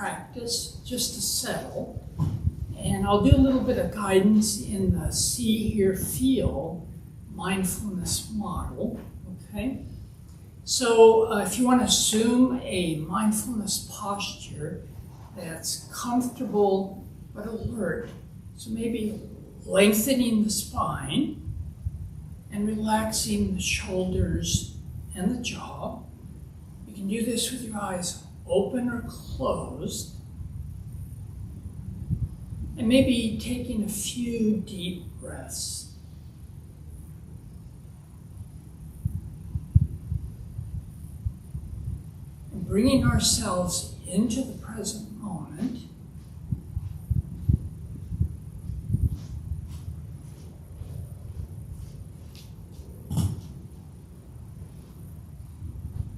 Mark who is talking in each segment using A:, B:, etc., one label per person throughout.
A: practice just to settle. And I'll do a little bit of guidance in the see, hear, feel mindfulness model, okay? So if you want to assume a mindfulness posture that's comfortable but alert, so maybe lengthening the spine and relaxing the shoulders and the jaw. You can do this with your eyes open or closed. And maybe taking a few deep breaths. And bringing ourselves into the present moment.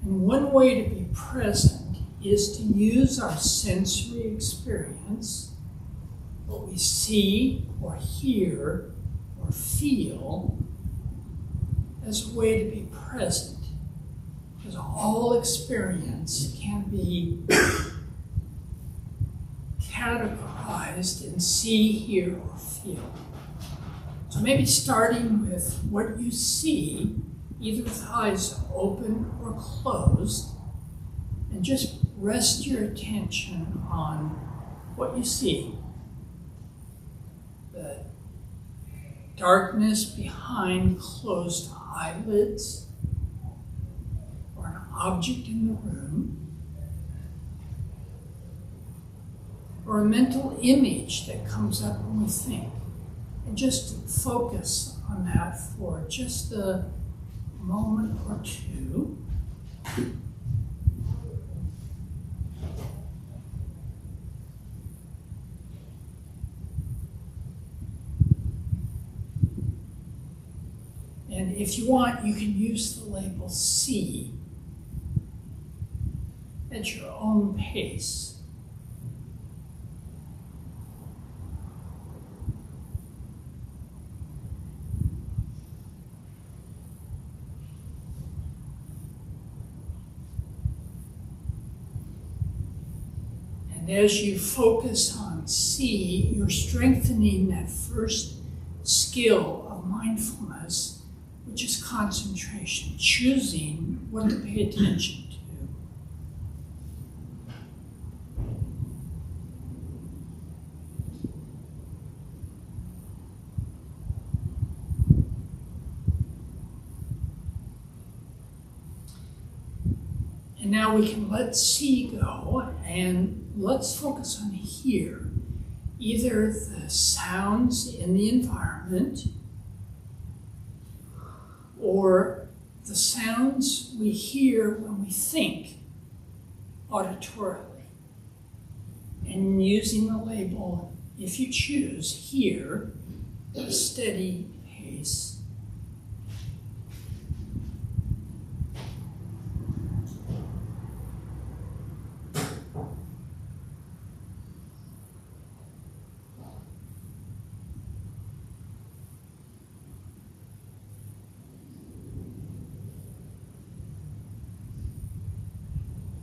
A: And one way to be present is to use our sensory experience, what we see or hear or feel, as a way to be present. Because all experience can be categorized in see, hear, or feel. So maybe starting with what you see, either with eyes open or closed, and just rest your attention on what you see. The darkness behind closed eyelids, or an object in the room, or a mental image that comes up when we think. And just focus on that for just a moment or two. And if you want, you can use the label see at your own pace. And as you focus on see, you're strengthening that first skill of mindfulness, which is concentration, choosing what to pay attention to. And now we can let see go, and let's focus on hear. Either the sounds in the environment, or the sounds we hear when we think auditorily. And using the label, if you choose, hear, at a steady pace.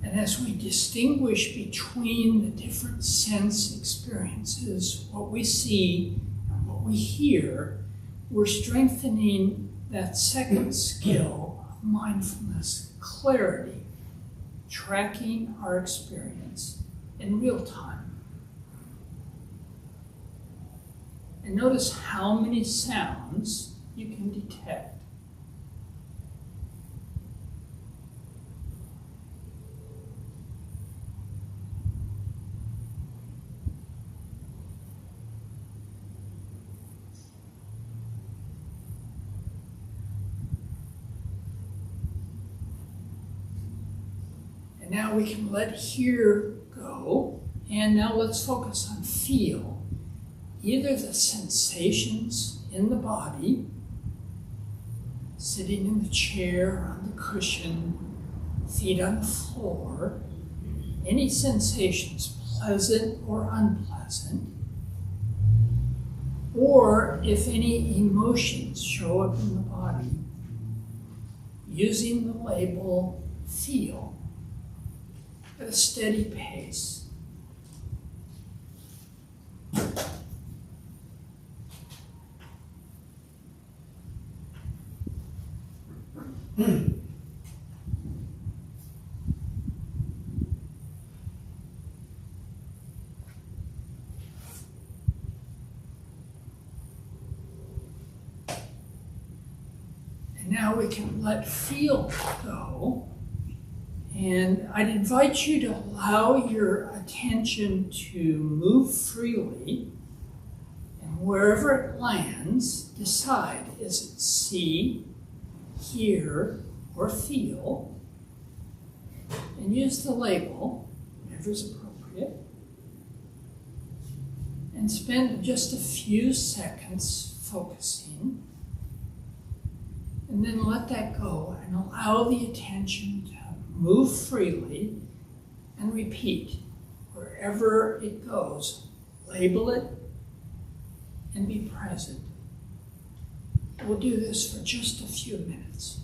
A: And as we distinguish between the different sense experiences, what we see and what we hear, we're strengthening that second skill of mindfulness, clarity, tracking our experience in real time. And notice how many sounds you can detect. Now we can let hear go, and now let's focus on feel. Either the sensations in the body, sitting in the chair, on the cushion, feet on the floor, any sensations, pleasant or unpleasant, or if any emotions show up in the body, using the label feel at a steady pace. And now we can let feel go. And I'd invite you to allow your attention to move freely. And wherever it lands, decide, is it see, hear, or feel? And use the label, whatever is appropriate. And spend just a few seconds focusing. And then let that go and allow the attention to move freely and repeat. Wherever it goes, label it and be present. We'll do this for just a few minutes.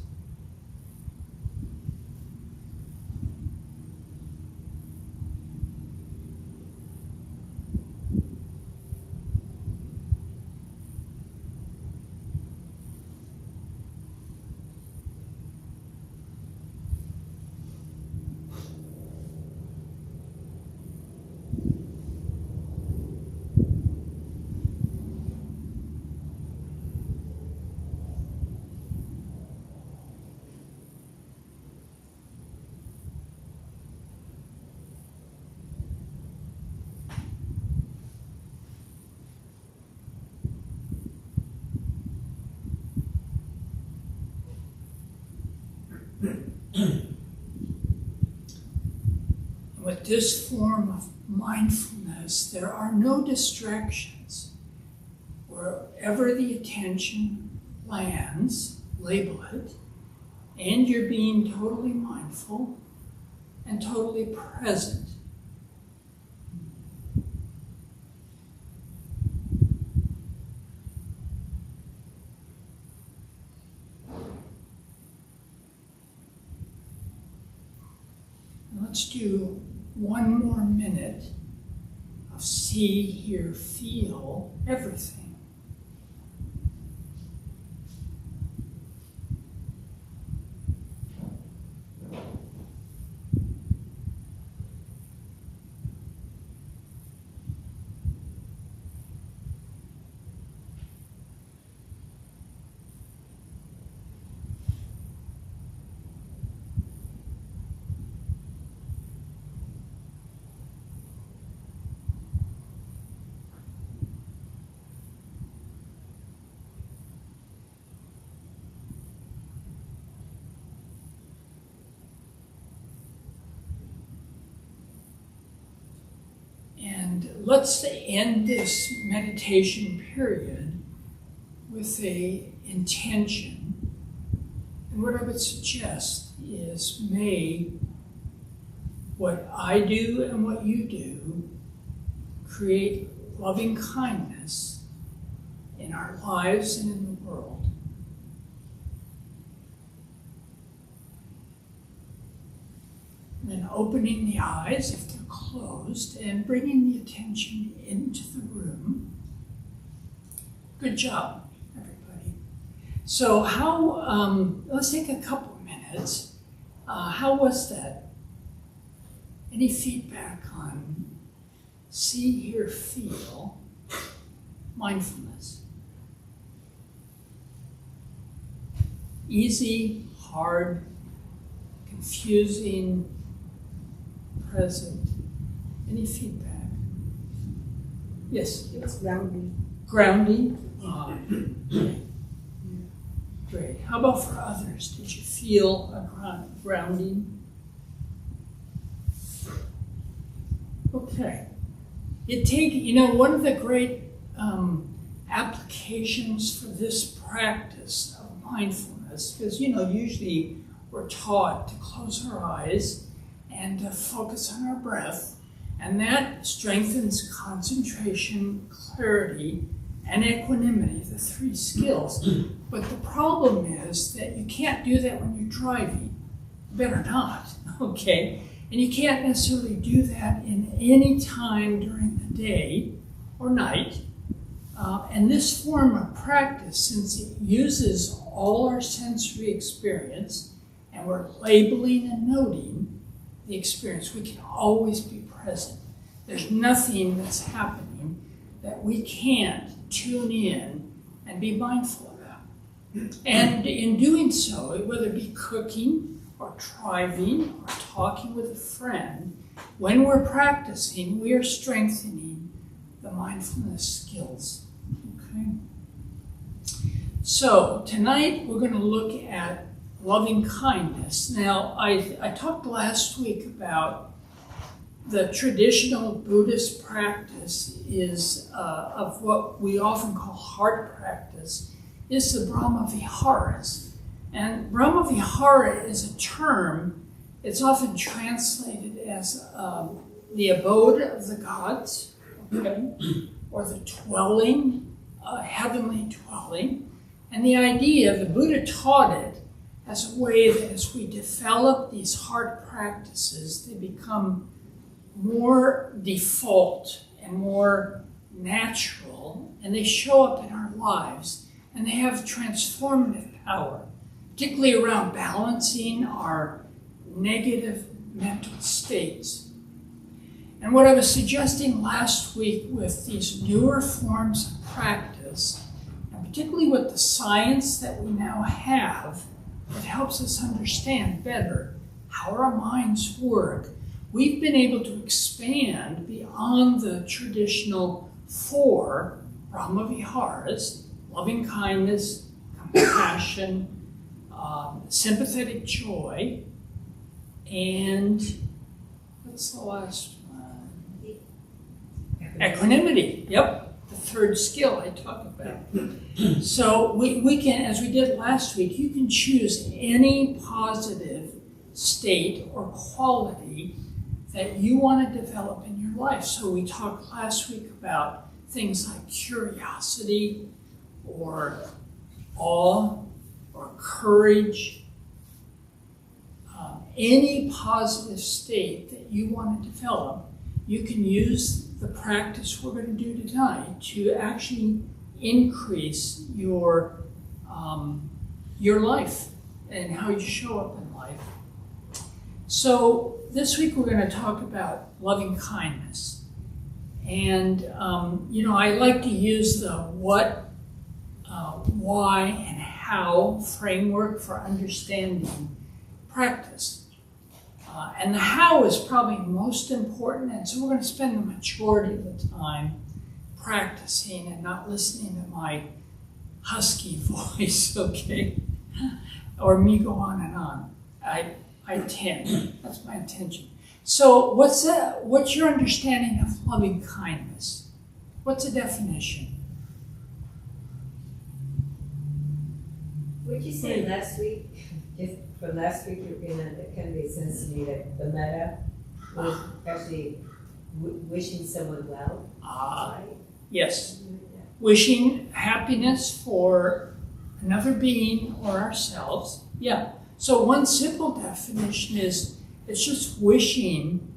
A: With this form of mindfulness, there are no distractions. Wherever the attention lands, label it, and you're being totally mindful and totally present. Let's do one more minute of see, hear, feel everything. And let's end this meditation period with an intention. And what I would suggest is, may what I do and what you do create loving kindness in our lives and in the world. And then opening the eyes if they're closed and bringing the attention into the room. Good job, everybody. So let's take a couple minutes. How was that? Any feedback on see, hear, feel mindfulness? Easy, hard, confusing, present? Any feedback? Yes?
B: It's grounding.
A: Grounding? Great. How about for others? Did you feel a grounding? Okay. One of the great applications for this practice of mindfulness, because, usually we're taught to close our eyes and to focus on our breath, and that strengthens concentration, clarity, and equanimity, the three skills. But the problem is that you can't do that when you're driving. You better not, okay? And you can't necessarily do that in any time during the day or night. And this form of practice, since it uses all our sensory experience, and we're labeling and noting the experience, we can always be present. There's nothing that's happening that we can't tune in and be mindful about. And in doing so, whether it be cooking or driving or talking with a friend, when we're practicing, we are strengthening the mindfulness skills. Okay? So tonight we're going to look at loving kindness. Now, I talked last week about the traditional Buddhist practice is of what we often call heart practice, is the Brahma Viharas. And Brahma Vihara is a term, it's often translated as the abode of the gods, okay? Or the dwelling, heavenly dwelling. And the idea, the Buddha taught it as a way that as we develop these heart practices, they become more default and more natural, and they show up in our lives, and they have transformative power, particularly around balancing our negative mental states. And what I was suggesting last week with these newer forms of practice, and particularly with the science that we now have, that helps us understand better how our minds work, we've been able to expand beyond the traditional four Brahma Viharas: loving kindness, compassion, sympathetic joy, and what's the last one? Equanimity. Yep, the third skill I talked about. So we can, as we did last week, you can choose any positive state or quality that you want to develop in your life. So we talked last week about things like curiosity or awe or courage, any positive state that you want to develop. You can use the practice we're going to do tonight to actually increase your life and how you show up in life. So this week we're going to talk about loving kindness. And, I like to use the what, why, and how framework for understanding practice. And the how is probably most important, and so we're going to spend the majority of the time practicing and not listening to my husky voice, okay? Or me go on and on. I tend. That's my intention. So what's your understanding of loving kindness? What's the definition?
B: What did you say last week? From last week, you're going to kind of make sense to me that the metta was actually wishing someone well. Right?
A: Yes. Wishing happiness for another being or ourselves. Yeah. So one simple definition is it's just wishing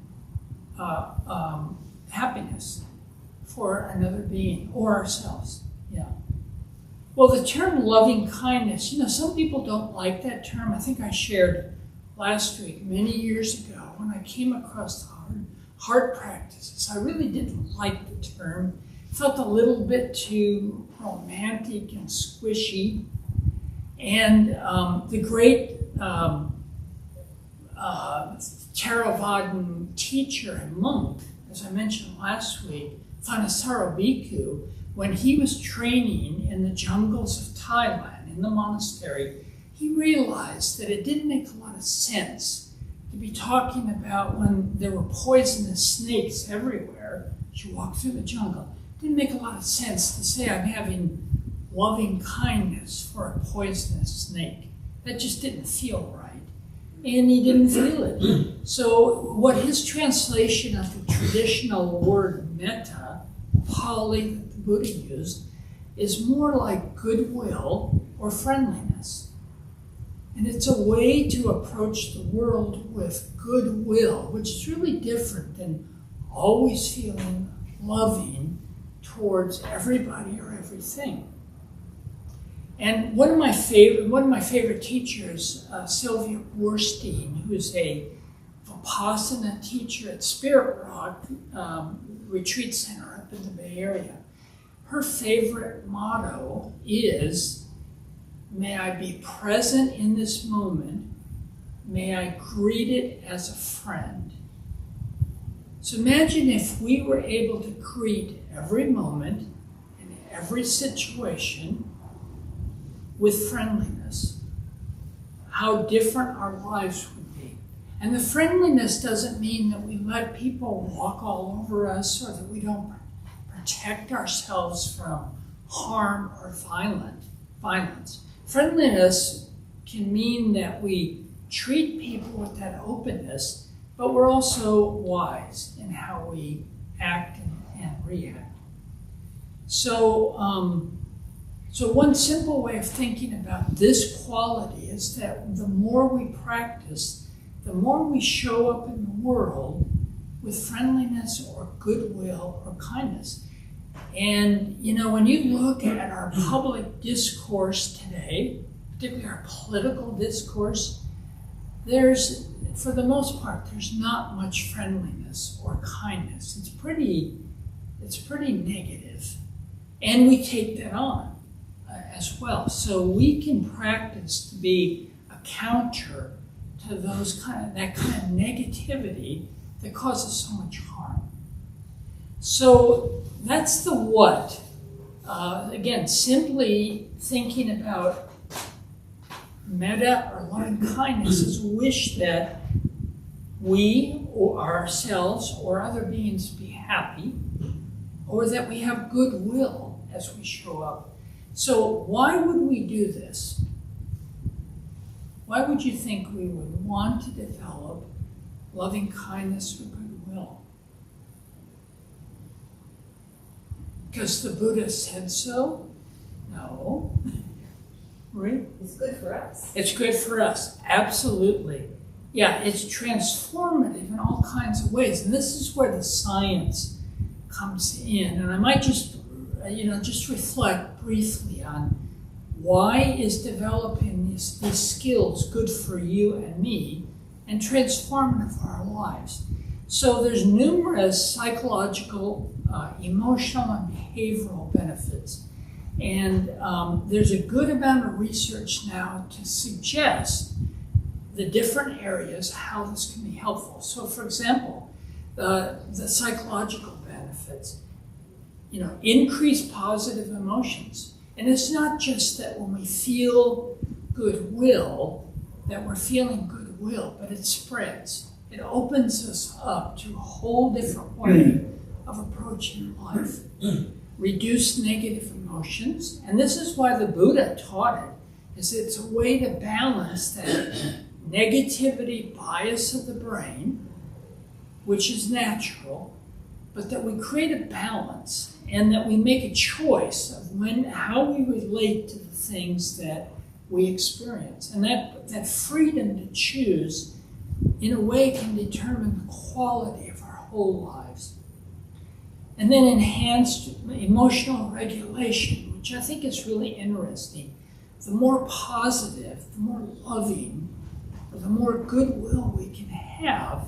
A: happiness for another being or ourselves. Yeah. Well, the term loving kindness, some people don't like that term. I think I shared last week, many years ago, when I came across the heart practices. I really didn't like the term. It felt a little bit too romantic and squishy. And the great Theravadan teacher and monk, as I mentioned last week, Thanissaro Bhikkhu, when he was training in the jungles of Thailand, in the monastery, he realized that it didn't make a lot of sense to be talking about when there were poisonous snakes everywhere as you walk through the jungle. It didn't make a lot of sense to say I'm having loving kindness for a poisonous snake. That just didn't feel right. And he didn't feel it. So what his translation of the traditional word metta, Pali that the Buddha used, is more like goodwill or friendliness. And it's a way to approach the world with goodwill, which is really different than always feeling loving towards everybody or everything. And one of my favorite teachers, Sylvia Borstein, who's a Vipassana teacher at Spirit Rock Retreat Center up in the Bay Area, her favorite motto is, May I be present in this moment. May I greet it as a friend. So imagine if we were able to greet every moment and every situation with friendliness, how different our lives would be. And the friendliness doesn't mean that we let people walk all over us or that we don't protect ourselves from harm or violence. Friendliness can mean that we treat people with that openness, but we're also wise in how we act and react. So one simple way of thinking about this quality is that the more we practice, the more we show up in the world with friendliness or goodwill or kindness. And, when you look at our public discourse today, particularly our political discourse, for the most part, there's not much friendliness or kindness. It's pretty negative. And we take that on as well. So we can practice to be a counter to that kind of negativity that causes so much harm. So that's the what. Again, simply thinking about metta or loving kindness is a wish that we or ourselves or other beings be happy, or that we have goodwill as we show up. So why would we do this? Why would you think we would want to develop loving kindness or goodwill? Because the Buddha said so? No. Right?
B: It's good for us.
A: It's good for us, absolutely. Yeah, it's transformative in all kinds of ways. And this is where the science comes in. And I might just reflect briefly on why is developing these skills good for you and me and transformative for our lives. So there's numerous psychological, emotional, and behavioral benefits. And there's a good amount of research now to suggest the different areas how this can be helpful. So for example, the psychological benefits, increase positive emotions. And it's not just that when we feel goodwill, that we're feeling goodwill, but it spreads. It opens us up to a whole different way of approaching life. Reduce negative emotions. And this is why the Buddha taught it, is it's a way to balance that negativity bias of the brain, which is natural, but that we create a balance and that we make a choice of how we relate to the things that we experience. And that freedom to choose, in a way, can determine the quality of our whole lives. And then enhanced emotional regulation, which I think is really interesting. The more positive, the more loving, or the more goodwill we can have,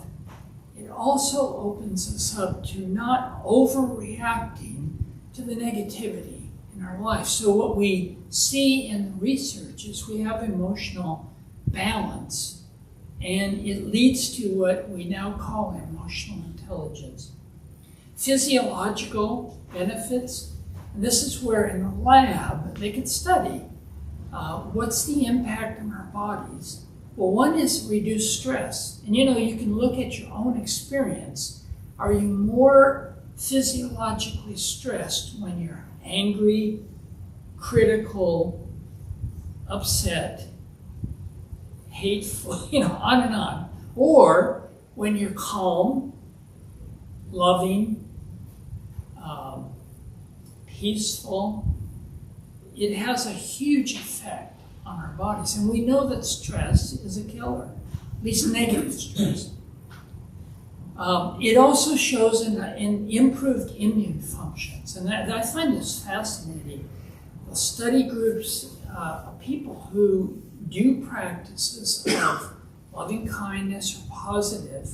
A: it also opens us up to not overreacting to the negativity in our life. So what we see in the research is we have emotional balance, and it leads to what we now call emotional intelligence. Physiological benefits, and this is where in the lab they can study what's the impact on our bodies. Well, one is reduce stress. And you can look at your own experience. Are you more physiologically stressed when you're angry, critical, upset, hateful, on and on? Or when you're calm, loving, peaceful? It has a huge effect on our bodies. And we know that stress is a killer, at least negative stress. It also shows in improved immune functions. And I find this fascinating. The study groups of people who do practices of loving kindness or positive,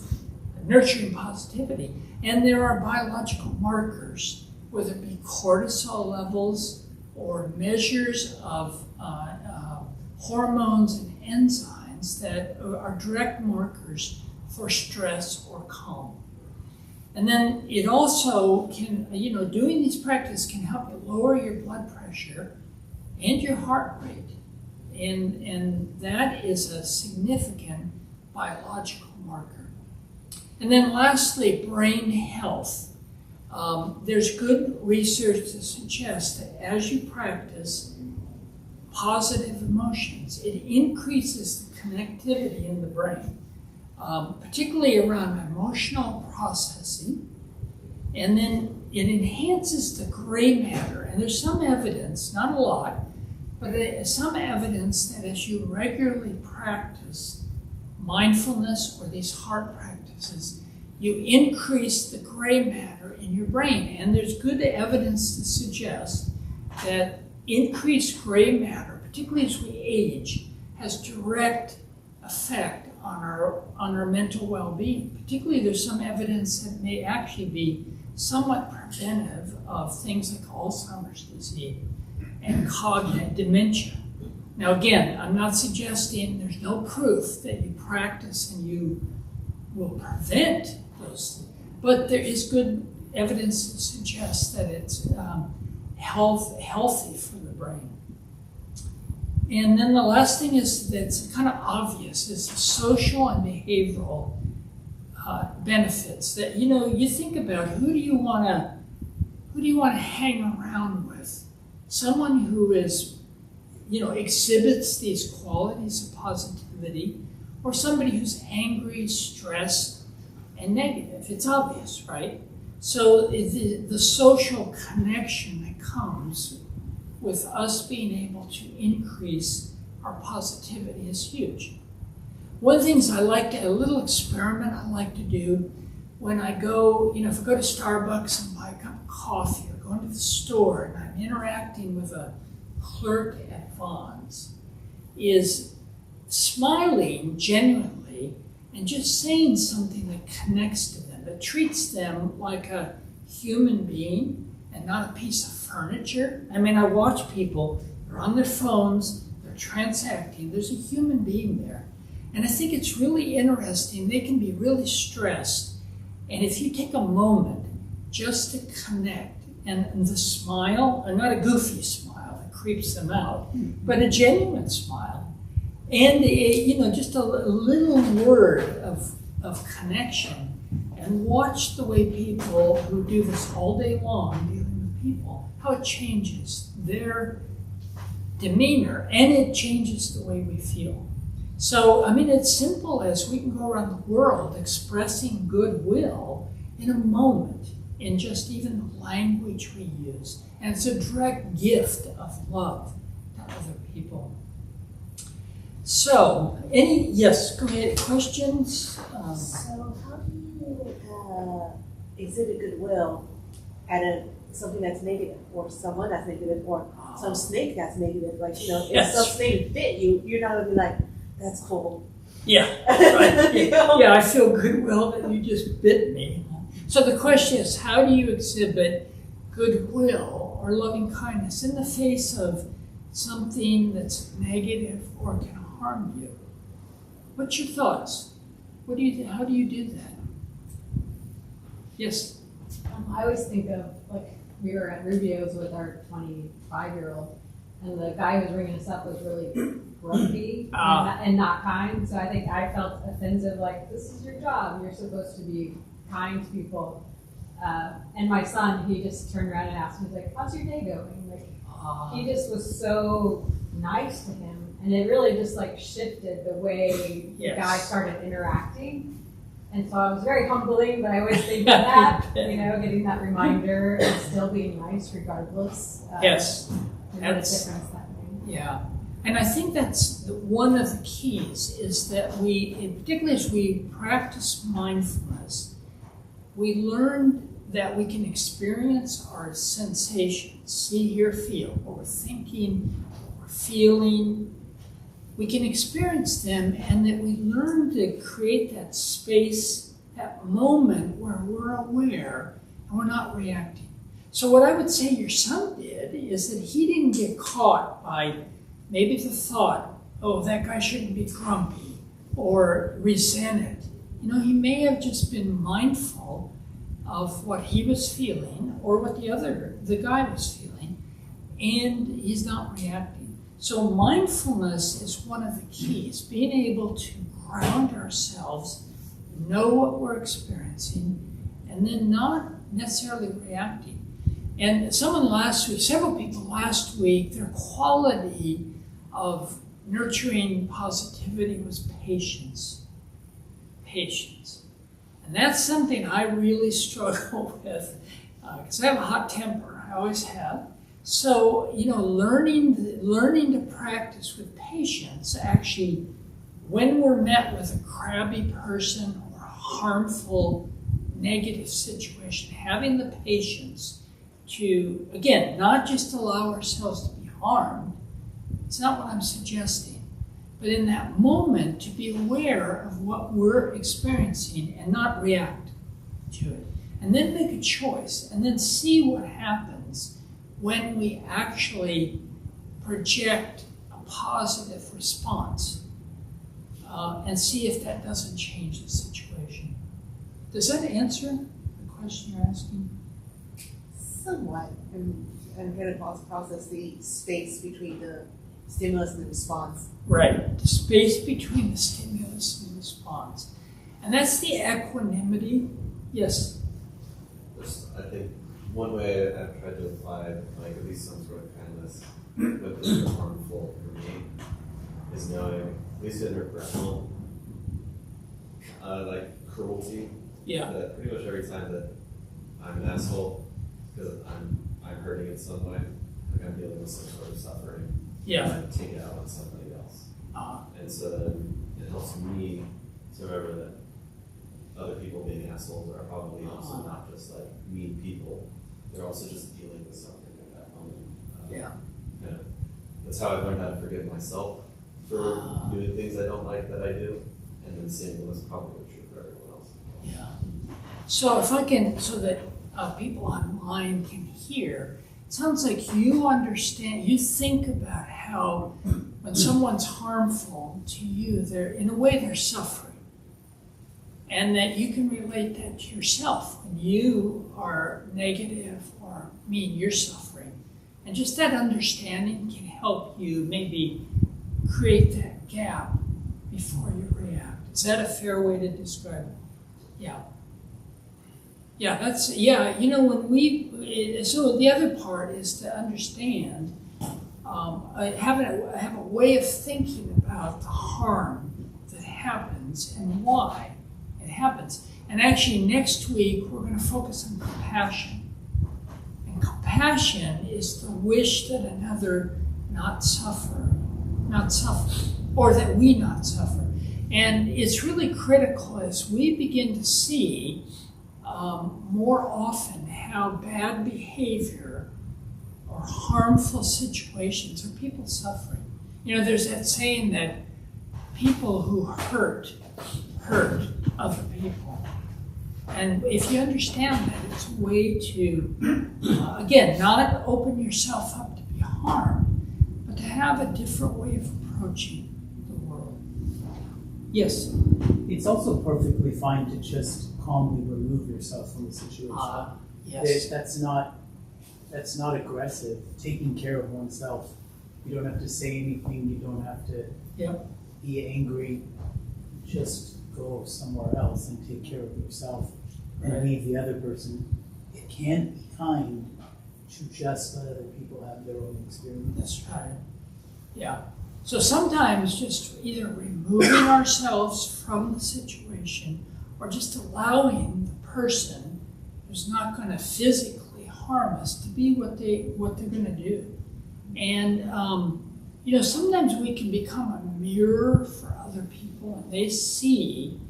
A: nurturing positivity. And there are biological markers, whether it be cortisol levels or measures of hormones and enzymes that are direct markers for stress or calm. And then it also can, doing these practices can help you lower your blood pressure and your heart rate. And that is a significant biological marker. And then lastly, brain health. There's good research to suggest that as you practice positive emotions, it increases the connectivity in the brain, particularly around emotional processing. And then it enhances the gray matter. And there's some evidence, not a lot, but there's some evidence that as you regularly practice mindfulness or these heart practices, you increase the gray matter in your brain. And there's good evidence to suggest that increased gray matter, particularly as we age, has direct effect on our mental well-being. Particularly, there's some evidence that may actually be somewhat preventive of things like Alzheimer's disease and cognitive dementia. Now again, I'm not suggesting there's no proof that you practice and you will prevent those things, but there is good evidence to suggest that it's healthy for the brain. And then the last thing is that's kind of obvious is the social and behavioral benefits that, you think about who do you want to hang around with? Someone who is, exhibits these qualities of positivity, or somebody who's angry, stressed, and negative. It's obvious, right? So the social connection that comes with us being able to increase our positivity is huge. One of the things a little experiment I like to do when I go, if I go to Starbucks and buy a cup of coffee, or go into the store and I'm interacting with a clerk at Vons, is smiling genuinely and just saying something that connects to them, that treats them like a human being and not a piece of furniture. I mean, I watch people, they're on their phones, they're transacting, there's a human being there. And I think it's really interesting. They can be really stressed. And if you take a moment just to connect, and the smile, and not a goofy smile that creeps them out, but a genuine smile, and just a little word of connection, and watch the way people who do this all day long, dealing with people, how it changes their demeanor, and it changes the way we feel. So, it's simple as we can go around the world expressing goodwill in a moment, in just even the language we use. And it's a direct gift of love to other people. So, yes, go ahead, questions?
C: So how do you exhibit goodwill at something that's negative, or someone that's negative, or some snake that's negative? Like, if some snake bit you, you're not gonna be like, that's cool.
A: Yeah, right. Yeah, I feel goodwill that you just bit me. So the question is, how do you exhibit goodwill or loving kindness in the face of something that's negative or can harm you? What's your thoughts? How do you do that? Yes?
D: I always think of, we were at Rubio's with our 25-year-old, and the guy who was ringing us up was really grumpy and not kind. So I think I felt offensive, like, this is your job. You're supposed to be kind to people. And my son, he just turned around and asked me, like, how's your day going? He just was so nice to him. And it really just shifted the way the guy started interacting. And so I was very humbling, but I always think of that, getting that reminder and still being nice regardless.
A: Yes.
D: What a difference that made.
A: Yeah. And I think that's one of the keys, is that particularly as we practice mindfulness, we learn that we can experience our sensations, see, hear, feel, what we're thinking, what we're feeling. We can experience them, and that we learn to create that space, that moment where we're aware and we're not reacting. So what I would say your son did is that he didn't get caught by maybe the thought, oh, that guy shouldn't be grumpy or resented. You know, he may have just been mindful of what he was feeling or what the guy was feeling, and he's not reacting. So mindfulness is one of the keys, being able to ground ourselves, know what we're experiencing, and then not necessarily reacting. And several people last week, their quality of nurturing positivity was patience. Patience. And that's something I really struggle with, because I have a hot temper. I always have. So, you know, learning to practice with patience, actually, when we're met with a crabby person or a harmful, negative situation, having the patience to, again, not just allow ourselves to be harmed. It's not what I'm suggesting. But in that moment, to be aware of what we're experiencing and not react to it. And then make a choice, and then see what happens when we actually project a positive response, and see if that doesn't change the situation. Does that answer the question you're asking?
C: Somewhat. I'm going to process the space between the stimulus and the response.
A: Right, the space between the stimulus and the response. And that's the equanimity. Yes?
E: I think one way I've tried to apply, like at least some sort of kindness, but things are harmful for me, is knowing, at least interpersonal, like cruelty.
A: Yeah.
E: That pretty much every time that I'm an asshole, because I'm hurting in some way, like I'm dealing with some sort of suffering.
A: Yeah.
E: I take it out on somebody else. And so then it helps me to remember that other people being assholes are probably also not just like mean people. They're also just dealing with something at that moment.
A: Yeah.
E: And that's how I learned how to forgive myself for doing things I don't like that I do. And then the same was probably true for everyone else.
A: Yeah. So if I can, so that people online can hear, it sounds like you understand, you think about how when someone's harmful to you, in a way they're suffering. And that you can relate that to yourself. When you are negative or mean, you're suffering. And just that understanding can help you maybe create that gap before you react. Is that a fair way to describe it? Yeah. Yeah, you know, so the other part is to understand, have a way of thinking about the harm that happens and why it happens. And actually next week we're going to focus on compassion. And compassion is the wish that another not suffer, or that we not suffer. And it's really critical as we begin to see more often how bad behavior or harmful situations or people suffering. You know, there's that saying that people who hurt other people. And if you understand that, it's a way to, again, not open yourself up to be harmed, but to have a different way of approaching the world. Yes?
F: It's also perfectly fine to just calmly remove yourself from the situation.
A: Yes.
F: That's not aggressive. Taking care of oneself. You don't have to say anything. You don't have to be angry. Just go somewhere else and take care of yourself and leave the other person. It can be kind to just let other people have their own experience.
A: That's right. Yeah. So sometimes just either removing ourselves from the situation or just allowing the person who's not going to physically harm us to be what they're going to do. And, you know, sometimes we can become a mirror for other people and they see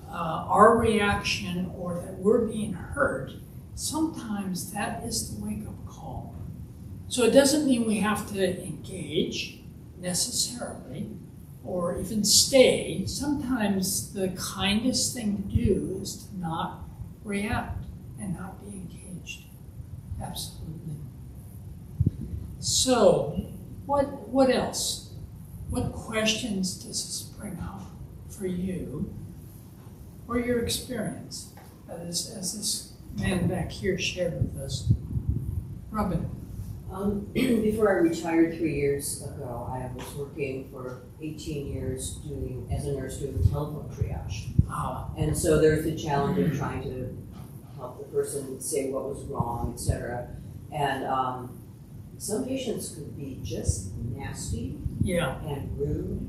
A: our reaction or that we're being hurt. Sometimes that is the wake-up call. So it doesn't mean we have to engage necessarily or even stay. Sometimes the kindest thing to do is to not react and not be engaged. Absolutely. So, what else? what questions does this bring up for you or your experience as this man back here shared with us? Robin.
G: Before I retired 3 years ago, I was working for 18 years as a nurse doing telephone triage. And so there's the challenge of trying to help the person say what was wrong, etc. And some patients could be just nasty and rude.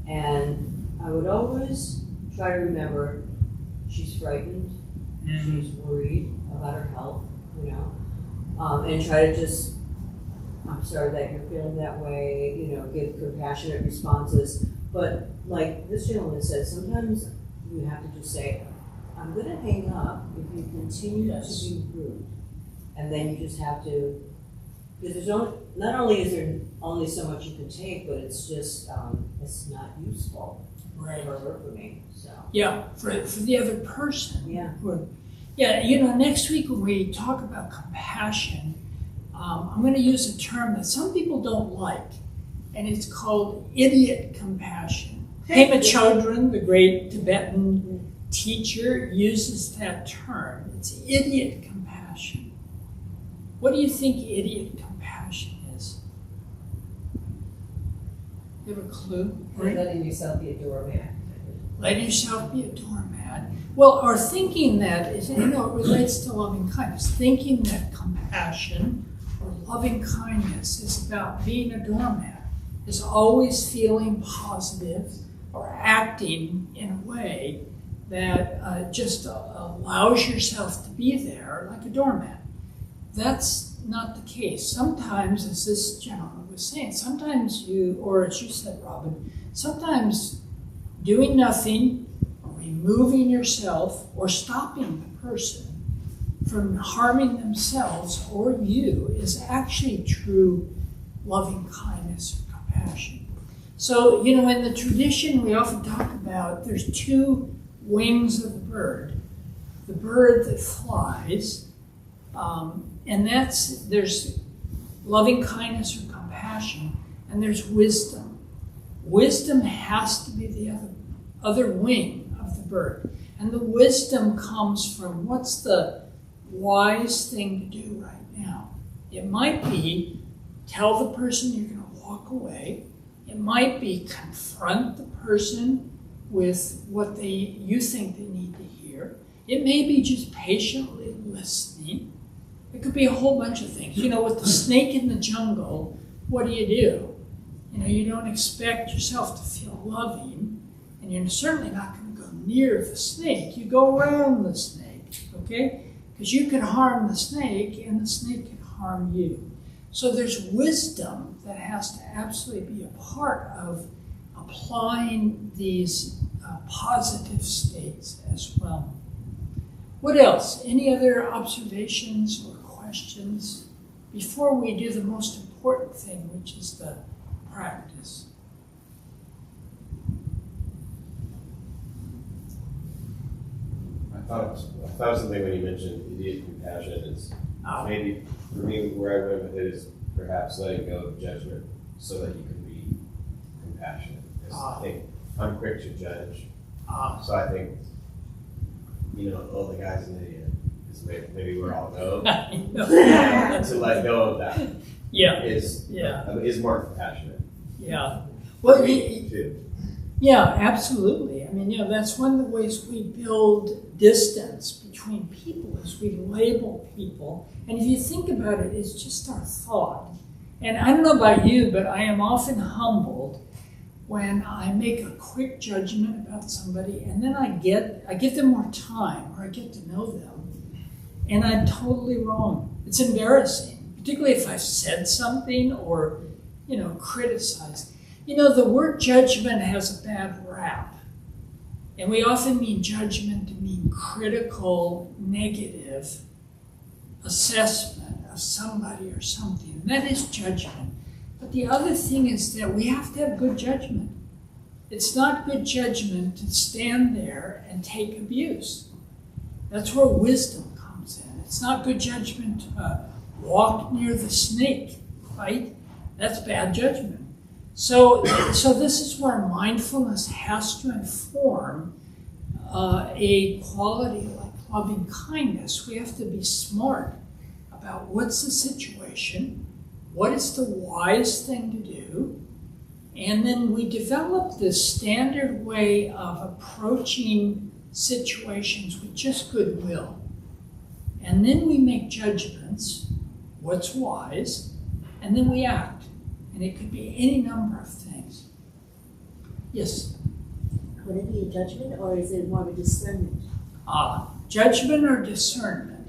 G: And I would always try to remember she's frightened, she's worried about her health, and try to just, I'm sorry that you're feeling that way, give compassionate responses. But like this gentleman said, sometimes you have to just say, I'm going to hang up if you continue to be rude. And then you just have to, because there's not only is there only so much you can take, but it's just, it's not useful for me. So.
A: Yeah, for the other person.
G: Yeah.
A: Next week when we talk about compassion, I'm going to use a term that some people don't like, and it's called idiot compassion. Pema Chodron, the great Tibetan teacher, uses that term. It's idiot compassion. What do you think idiot compassion is? You have a clue?
B: Letting yourself be a doormat.
A: Letting yourself be a doormat. Well, or thinking that, it relates to loving kindness. Thinking that compassion or loving kindness is about being a doormat, is always feeling positive or acting in a way that just allows yourself to be there like a doormat. That's not the case. Sometimes, as this gentleman was saying, sometimes or as you said, Robin, sometimes doing nothing, removing yourself, or stopping the person from harming themselves or you is actually true loving kindness or compassion. So, in the tradition we often talk about there's two wings of the bird. The bird that flies, and there's loving kindness or compassion, and there's wisdom. Wisdom has to be the other wing of the bird. And the wisdom comes from what's the wise thing to do right now. It might be tell the person you're going to walk away. It might be confront the person with what you think they need to hear. It may be just patiently listening. It could be a whole bunch of things. With the snake in the jungle, what do? You don't expect yourself to feel loving, and you're certainly not going to go near the snake. You go around the snake, okay? Because you can harm the snake, and the snake can harm you. So there's wisdom that has to absolutely be a part of applying these positive states as well. What else? Any other observations or questions before we do the most important thing, which is the practice?
H: I thought of something when you mentioned idiot compassion is maybe for me where I went with it is perhaps letting go of judgment so that you can be compassionate. I think I'm quick to judge, so I think the guy's an idiot. Maybe we're all know. To let go of that is more compassionate.
A: Yeah. Well,
H: too.
A: Yeah, absolutely. That's one of the ways we build distance between people is we label people. And if you think about it, it's just our thought. And I don't know about you, but I am often humbled when I make a quick judgment about somebody and then I give them more time or I get to know them and I'm totally wrong. It's embarrassing, particularly if I've said something or, criticized. The word judgment has a bad rap. And we often mean judgment to mean critical, negative assessment of somebody or something. And that is judgment. But the other thing is that we have to have good judgment. It's not good judgment to stand there and take abuse. That's where wisdom comes in. It's not good judgment to walk near the snake, right? That's bad judgment. So this is where mindfulness has to inform a quality like loving kindness. We have to be smart about what's the situation, what is the wise thing to do, and then we develop this standard way of approaching situations with just goodwill. And then we make judgments, what's wise, and then we act. And it could be any number of things. Yes?
C: Would it be a judgment or is it more of a discernment?
A: Judgment or discernment.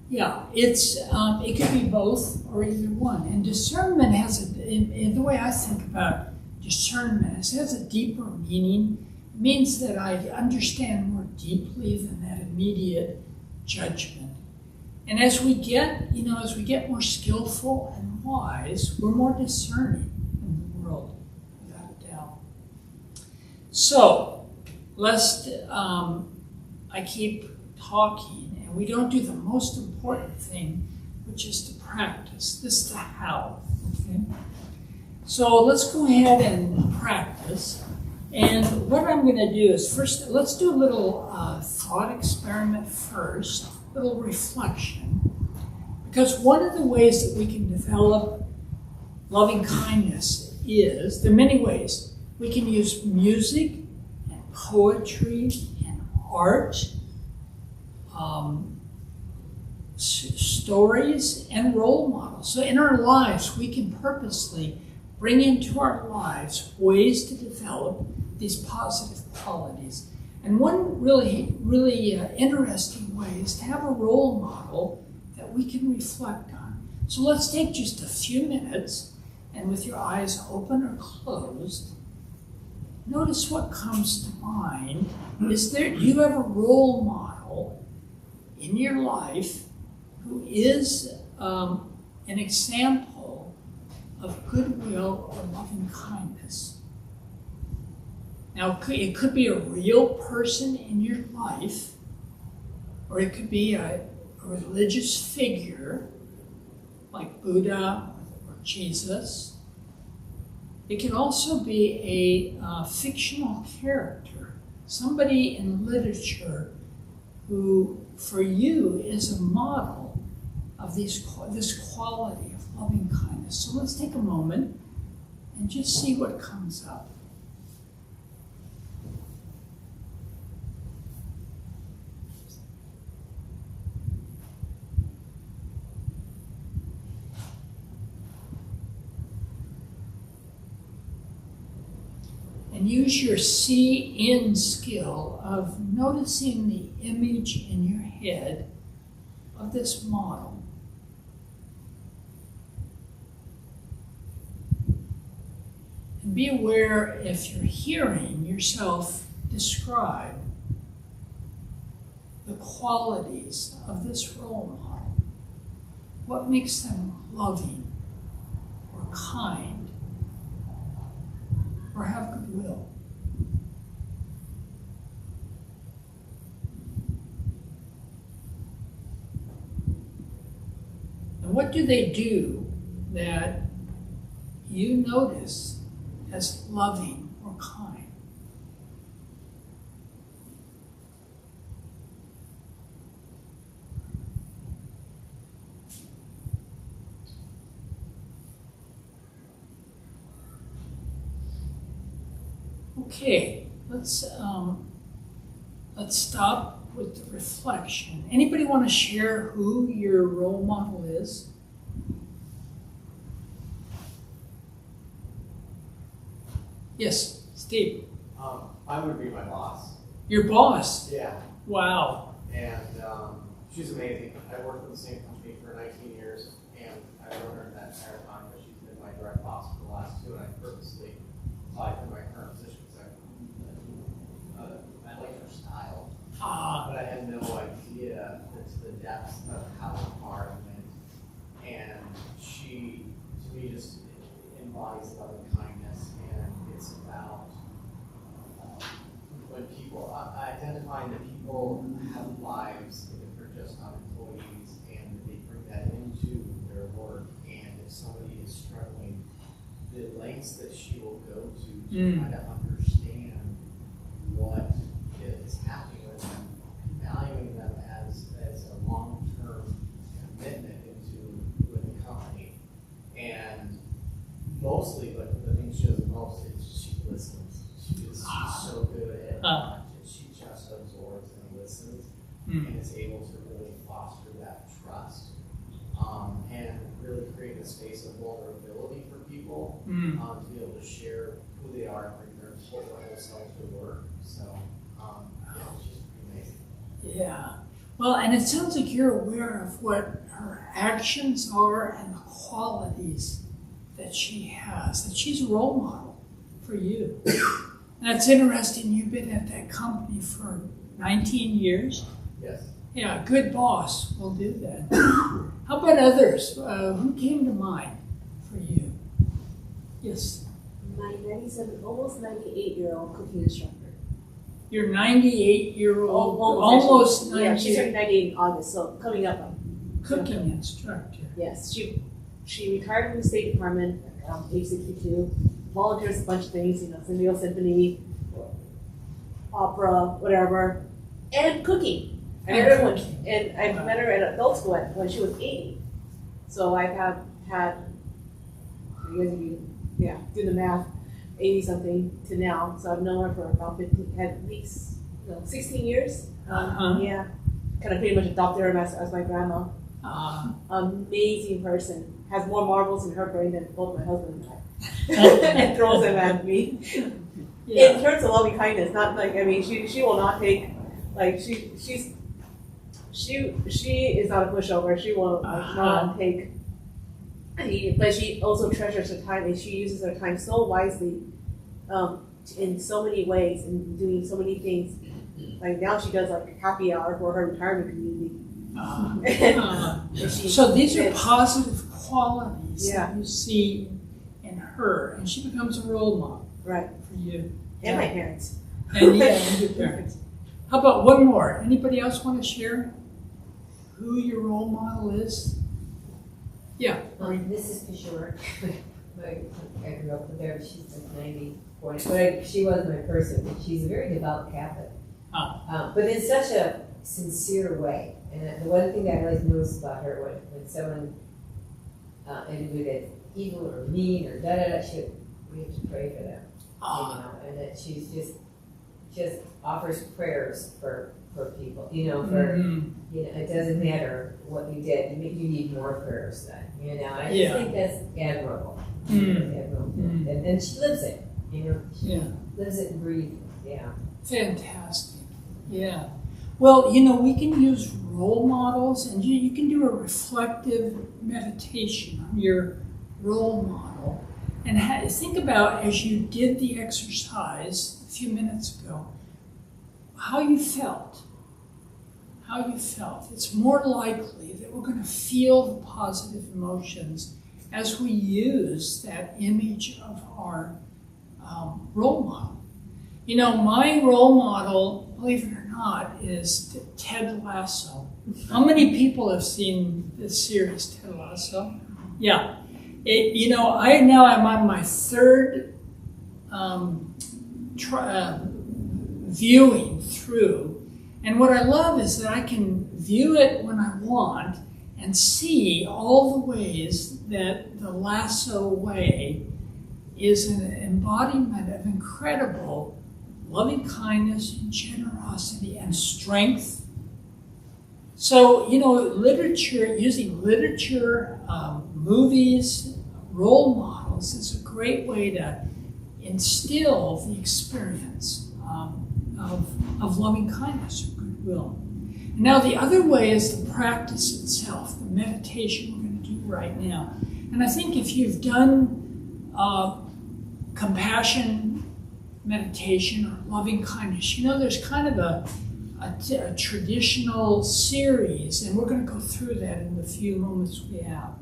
A: Yeah, it could be both or either one. And discernment has in the way I think about discernment, it has a deeper meaning. It means that I understand more deeply than that immediate judgment. And as we get more skillful and wise, we're more discerning in the world, without a doubt. So, lest I keep talking and we don't do the most important thing, which is to practice. This is the how. Okay? So let's go ahead and practice. And what I'm going to do is first, let's do a little thought experiment first, a little reflection. Because one of the ways that we can develop loving kindness is, there are many ways. We can use music and poetry and art, stories and role models. So in our lives, we can purposely bring into our lives ways to develop these positive qualities. And one really interesting way is to have a role model that we can reflect on. So let's take just a few minutes, and with your eyes open or closed, notice what comes to mind. Do you have a role model in your life who is an example of goodwill or loving kindness? Now, it could be a real person in your life, or it could be a religious figure like Buddha or Jesus. It can also be a fictional character, somebody in literature who, for you, is a model of this quality of loving kindness. So let's take a moment and just see what comes up. And use your see-in skill of noticing the image in your head of this model. And be aware if you're hearing yourself describe the qualities of this role model. What makes them loving or kind or have goodwill? And what do they do that you notice as loving or kind? Okay, let's stop with the reflection. Anybody want to share who your role model is? Yes, Steve.
I: I would be my boss.
A: Your boss?
I: Yeah.
A: Wow.
I: And she's amazing. I worked in the same company for 19 years, and I've known her that entire time, but she's been my direct boss for the last 2, and I purposely applied for my current position because I like her style. But I had no idea the depths of how hard it went. And she, to me, just embodies loving kindness, and it's about when people identifying that people have lives, that they're just not employees, and they bring that into their work. And if somebody is struggling, the lengths that she trying to understand what is happening with them, valuing them as a long-term commitment with the company. And mostly, but the thing she does most is she listens. She's so good at it. She just absorbs and listens, and is able to really foster that trust, and really create a space of vulnerability for people to be able to share who they are and bring their whole self to work. So, it's just amazing.
A: Yeah. Well, and it sounds like you're aware of what her actions are and the qualities that she has, that she's a role model for you. And that's interesting. You've been at that company for 19 years.
I: Yes.
A: Yeah, a good boss will do that. How about others? Who came to mind for you? Yes.
C: My 97, almost 98-year-old cooking instructor.
A: Your 98-year-old,
C: Almost. Yeah,
A: 98
C: she's turning 98 in August, so coming up on.
A: cooking instructor.
C: Yes, she retired from the State Department around age 62. Volunteers a bunch of things, Syndial Symphony, opera, whatever, and cooking. I met her and I met her at adult school when she was 80. So I have had, do the math, 80 something to now. So I've known her for about 15, at least 16 years. Yeah, kind of pretty much adopted her as my grandma. Amazing person. Has more marbles in her brain than both my husband and I. And throws them at me.
A: Yeah.
C: In terms of loving kindness, not like, she will not take, like, she is not a pushover. She will not take, but she also treasures her time, and she uses her time so wisely, in so many ways, and doing so many things. Like now she does like a happy hour for her retirement community.
A: So these are positive qualities
C: Yeah.
A: that you see in her, and she becomes a role model
C: Right.
A: for you.
C: And my parents.
A: And your parents. How about one more? Anybody else want to share who your role model is? Yeah.
B: This is Kishore. I grew up with her. She's like 94. But she was my person. She's a very devout Catholic. But in such a sincere way. And the one thing I always notice about her, when someone ended with evil or mean or da-da-da, we have to pray for them. And that she's just offers prayers for people, it doesn't matter what you did, you need more prayers then, and I just think that's admirable. And she lives it, she lives it and breathes it,
A: Fantastic. Yeah. Well, we can use role models, and you can do a reflective meditation on your role model. And think about, as you did the exercise a few minutes ago, how you felt. How you felt. It's more likely that we're going to feel the positive emotions as we use that image of our role model. My role model, believe it or not, is Ted Lasso. How many people have seen this series, Ted Lasso? Yeah. I now am on my third viewing through, and what I love is that I can view it when I want and see all the ways that the Lasso way is an embodiment of incredible loving kindness and generosity and strength. So, literature, using literature, movies, role models is a great way to instill the experience of loving kindness or goodwill. And now the other way is the practice itself, the meditation we're going to do right now. And I think if you've done compassion meditation or loving kindness, there's kind of a traditional series, and we're going to go through that in the few moments we have,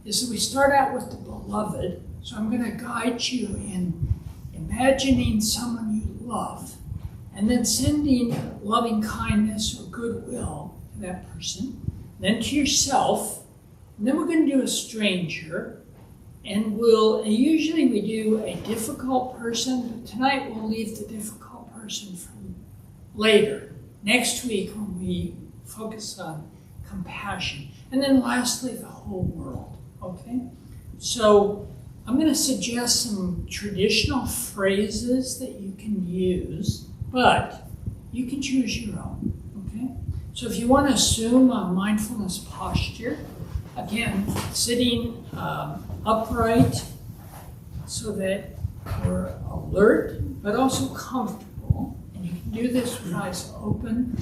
A: is that we start out with the beloved. So I'm going to guide you in imagining someone you love, and then sending loving kindness or goodwill to that person, then to yourself, and then we're going to do a stranger, And usually we do a difficult person, but tonight we'll leave the difficult person for later. Next week when we focus on compassion. And then lastly, the whole world, okay? So I'm going to suggest some traditional phrases that you can use, but you can choose your own, okay? So if you want to assume a mindfulness posture, again, sitting upright so that we're alert but also comfortable. And you can do this with eyes open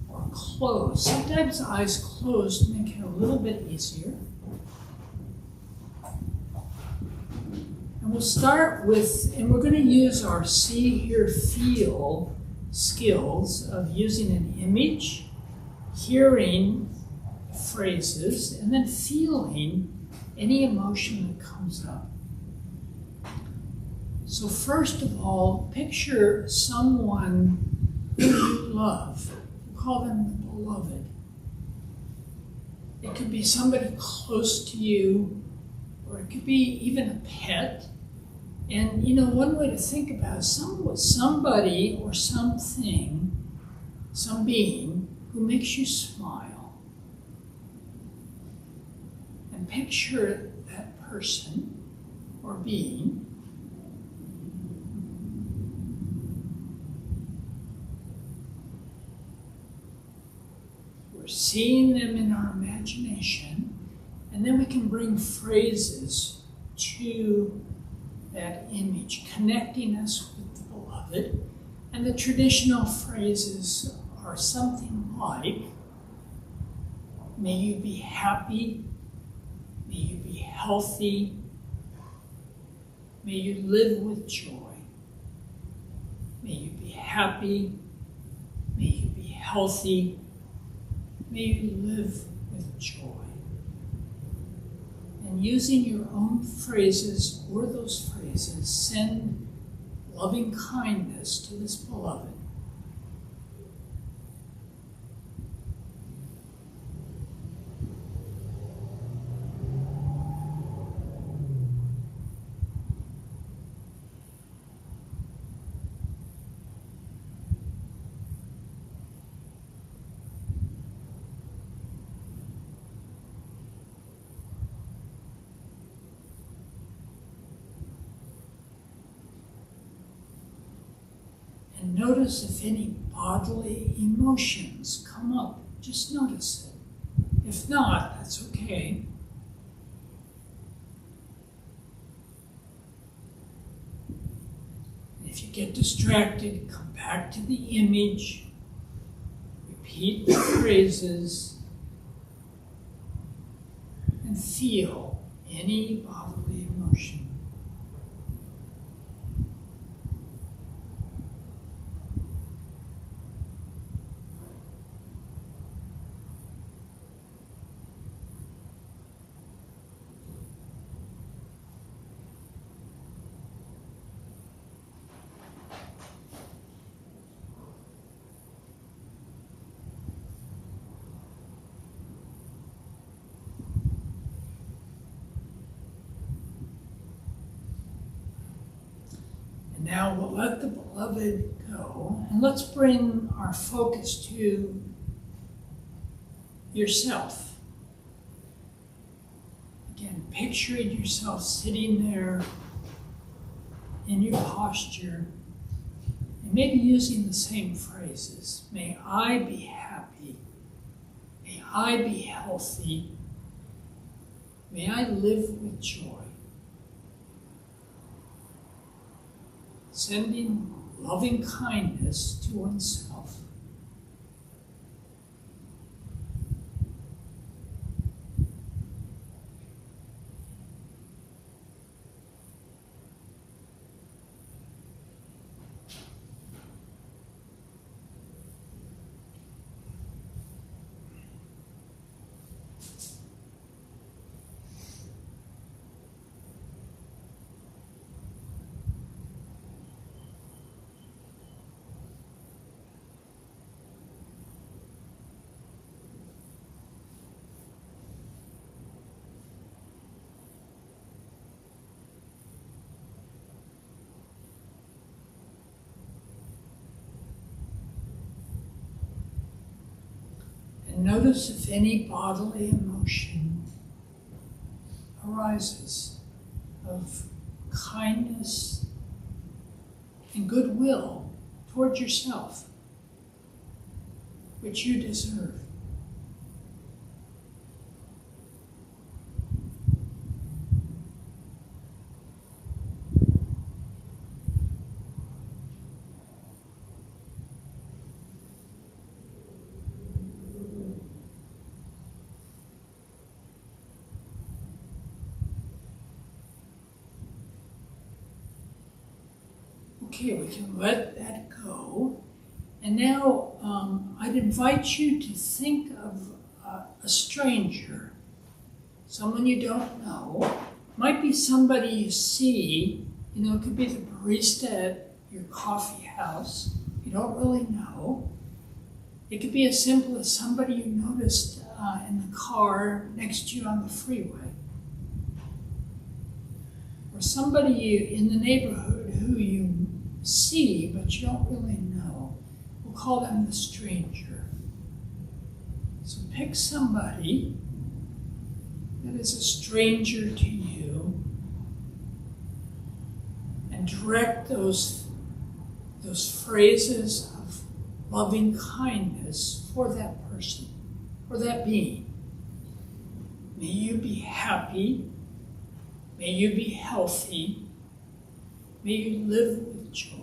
A: or closed. Sometimes eyes closed make it a little bit easier. And we'll start with, and we're going to use our see, hear, feel skills of using an image, hearing phrases, and then feeling any emotion that comes up. So first of all, picture someone who you love. We'll call them the beloved. It could be somebody close to you, or it could be even a pet. And one way to think about it, somebody or something, some being who makes you smile. And picture that person or being we're seeing them in our imagination, and then we can bring phrases to that image, connecting us with the beloved. And the traditional phrases are something like, may you be happy, may you be healthy, may you live with joy. May you be happy, may you be healthy, may you live with joy. And using your own phrases or those phrases, send loving kindness to this beloved. And notice if any bodily emotions come up. Just notice it. If not, that's okay. If you get distracted, come back to the image, repeat the phrases, and feel any bodily emotion. Now we'll let the beloved go, and let's bring our focus to yourself. Again, picturing yourself sitting there in your posture, and maybe using the same phrases. May I be happy. May I be healthy. May I live with joy. Sending loving kindness to oneself. notice if any bodily emotion arises of kindness and goodwill toward yourself, which you deserve. Okay, we can let that go. And now I'd invite you to think of a stranger, someone you don't know. Might be somebody you see, it could be the barista at your coffee house you don't really know. It could be as simple as somebody you noticed in the car next to you on the freeway. Or somebody in the neighborhood who you see, but you don't really know. We'll call them the stranger. So pick somebody that is a stranger to you and direct those phrases of loving kindness for that person, for that being. May you be happy. May you be healthy. May you live with joy.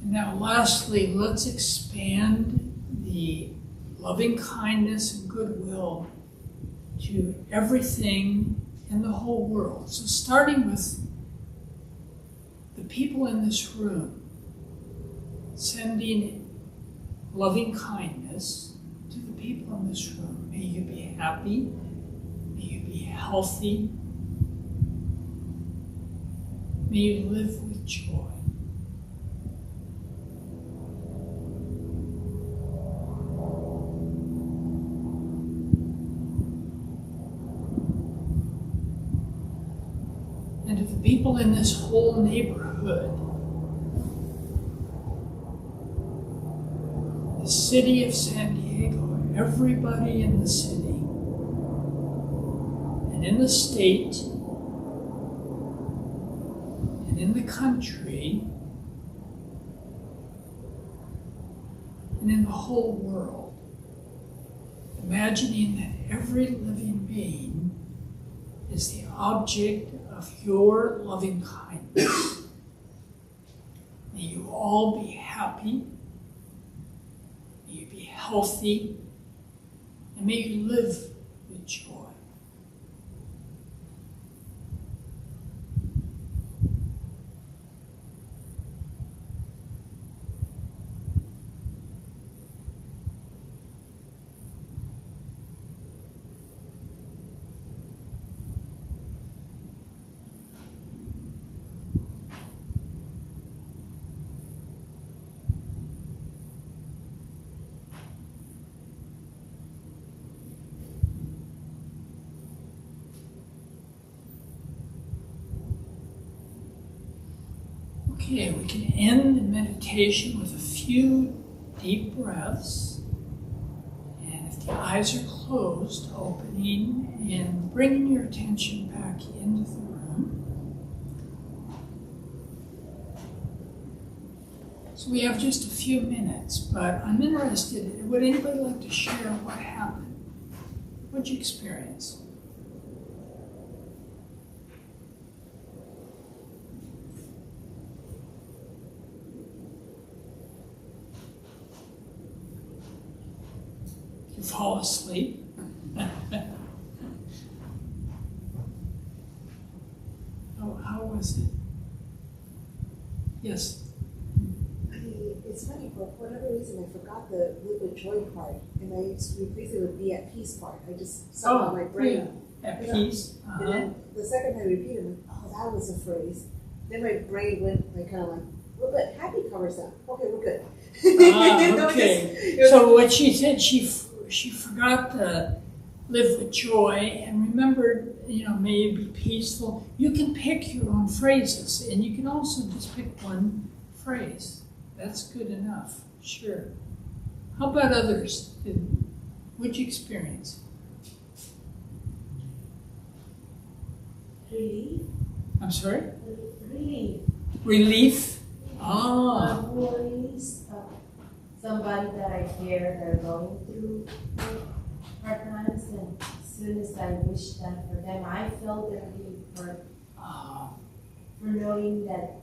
A: Now, lastly, let's expand the loving kindness and goodwill to everything in the whole world. So starting with the people in this room, sending loving kindness to the people in this room. May you be happy. May you be healthy. May you live with joy. And to the people in this whole neighborhood, the city of San Diego, everybody in the city, and in the state, and in the country, and in the whole world, imagining that every living being is the object of your loving kindness. May you all be happy, may you be healthy, and may you live with joy. Okay, we can end the meditation with a few deep breaths. And if the eyes are closed, opening and bringing your attention back into the room. So we have just a few minutes, but I'm interested, would anybody like to share what happened? What'd you experience? You fall asleep. how was it? Yes.
C: It's funny, for whatever reason, I forgot the live with joy part, and I just replaced it with be at peace part. I just saw it in my brain.
A: Yeah. At peace.
C: And then the second time I repeated it, oh, that was a phrase. Then my brain went like kind of like, we're good. Happy covers that. Okay, we're good.
A: Okay. So what she said, she forgot the live with joy and remembered, may you be peaceful. You can pick your own phrases, and you can also just pick one phrase. That's good enough, sure. How about others? What'd you experience?
J: Relief.
A: I'm sorry?
J: Relief.
A: Relief? Oh.
J: Worries, somebody that I care they're going through hard times, and as soon as I wish that for them, I felt the relief for knowing that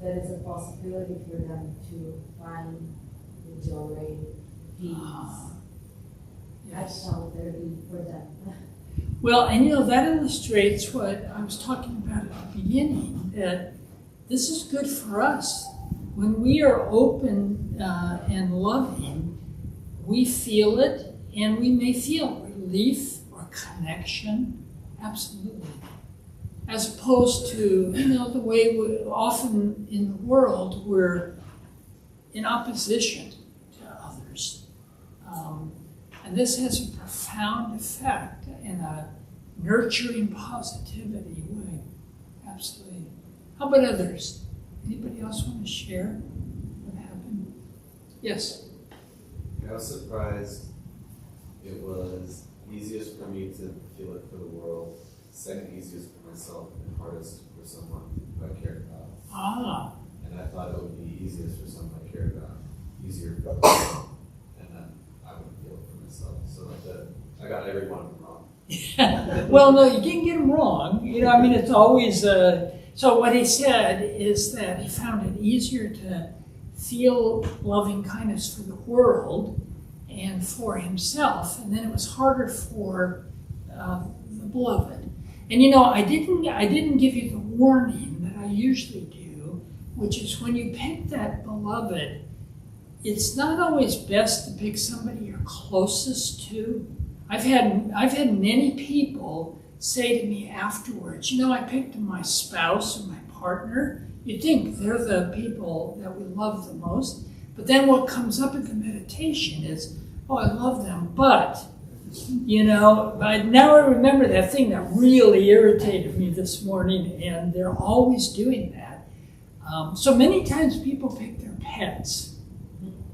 J: there is a possibility for them to find the joy, peace.
A: Yes.
J: I felt the relief for them.
A: Well, and that illustrates what I was talking about at the beginning, that this is good for us. When we are open and loving, we feel it, and we may feel relief or connection, absolutely. As opposed to, the way we often in the world we're in opposition to others. And this has a profound effect in a nurturing positivity way. Absolutely. How about others? Anybody else want to share what happened? Yes?
E: I was surprised it was easiest for me to feel it for the world, second easiest for myself, and hardest for someone who I cared about. And I thought it would be easiest for someone I cared about, easier for them, and then I wouldn't feel it for myself. So I got every one of them wrong.
A: Well, no, you didn't get them wrong. It's always... So what he said is that he found it easier to feel loving kindness for the world and for himself, and then it was harder for the beloved. And I didn't give you the warning that I usually do, which is when you pick that beloved, it's not always best to pick somebody you're closest to. I've had many people say to me afterwards, I picked my spouse or my partner. You think they're the people that we love the most, but then what comes up in the meditation is, oh, I love them, but, now I remember that thing that really irritated me this morning, and they're always doing that. So many times people pick their pets,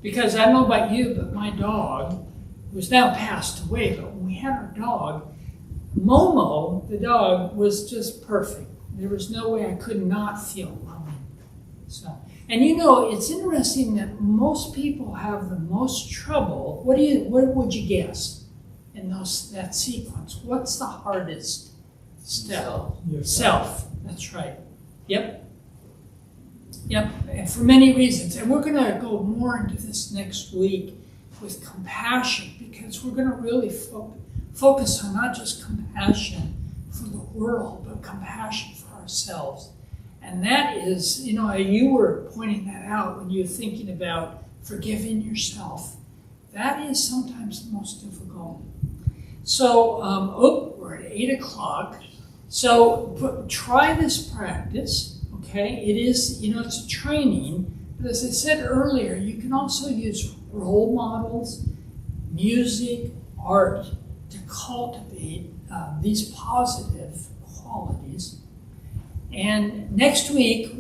A: because I don't know about you, but my dog, who's now passed away, but when we had our dog, Momo, the dog, was just perfect. There was no way I could not feel loving. So, and it's interesting that most people have the most trouble. What would you guess in that sequence? What's the hardest step? Self. That's right. Yep. And for many reasons. And we're going to go more into this next week with compassion, because we're going to really focus on not just compassion for the world, but compassion for ourselves. And that is, you were pointing that out when you were thinking about forgiving yourself. That is sometimes the most difficult. So, we're at 8 o'clock. So try this practice, okay? It is, it's a training. But as I said earlier, you can also use role models, music, art, to cultivate these positive qualities. And next week,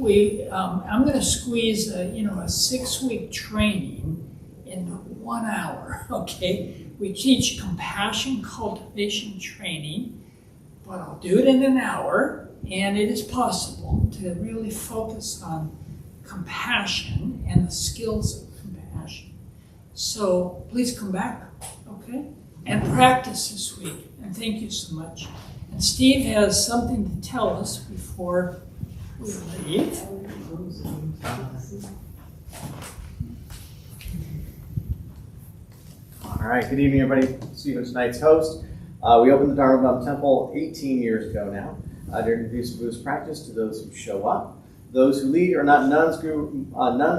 A: I'm going to squeeze a 6-week training into 1 hour, okay? We teach compassion cultivation training, but I'll do it in an hour, and it is possible to really focus on compassion and the skills of compassion. So please come back, okay? And practice this week. And thank you so much. And Steve has something to tell us before we leave.
K: All right, good evening, everybody. Stephen, tonight's host. We opened the Dharma Temple 18 years ago now. to introduce Buddhist practice to those who show up. Those who lead are not nuns,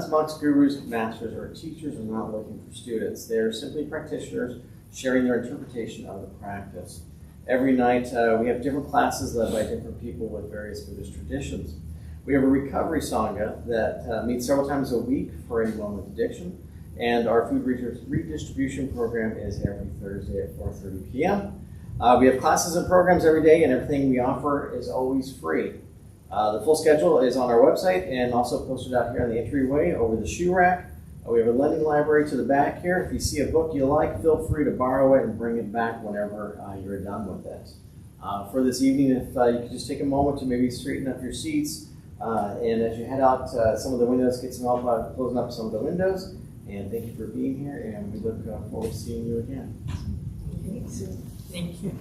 K: monks, gurus, masters, or teachers, are not looking for students. They are simply practitioners sharing their interpretation of the practice. Every night we have different classes led by different people with various Buddhist traditions. We have a recovery sangha that meets several times a week for anyone with addiction. And our food redistribution program is every Thursday at 4:30 p.m. We have classes and programs every day, and everything we offer is always free. The full schedule is on our website and also posted out here on the entryway over the shoe rack. We have a lending library to the back here. If you see a book you like, feel free to borrow it and bring it back whenever you're done with it. For this evening, if you could just take a moment to maybe straighten up your seats, and as you head out some of the windows, get some help out closing up some of the windows. And thank you for being here, and we look forward to seeing you again.
A: Thank you.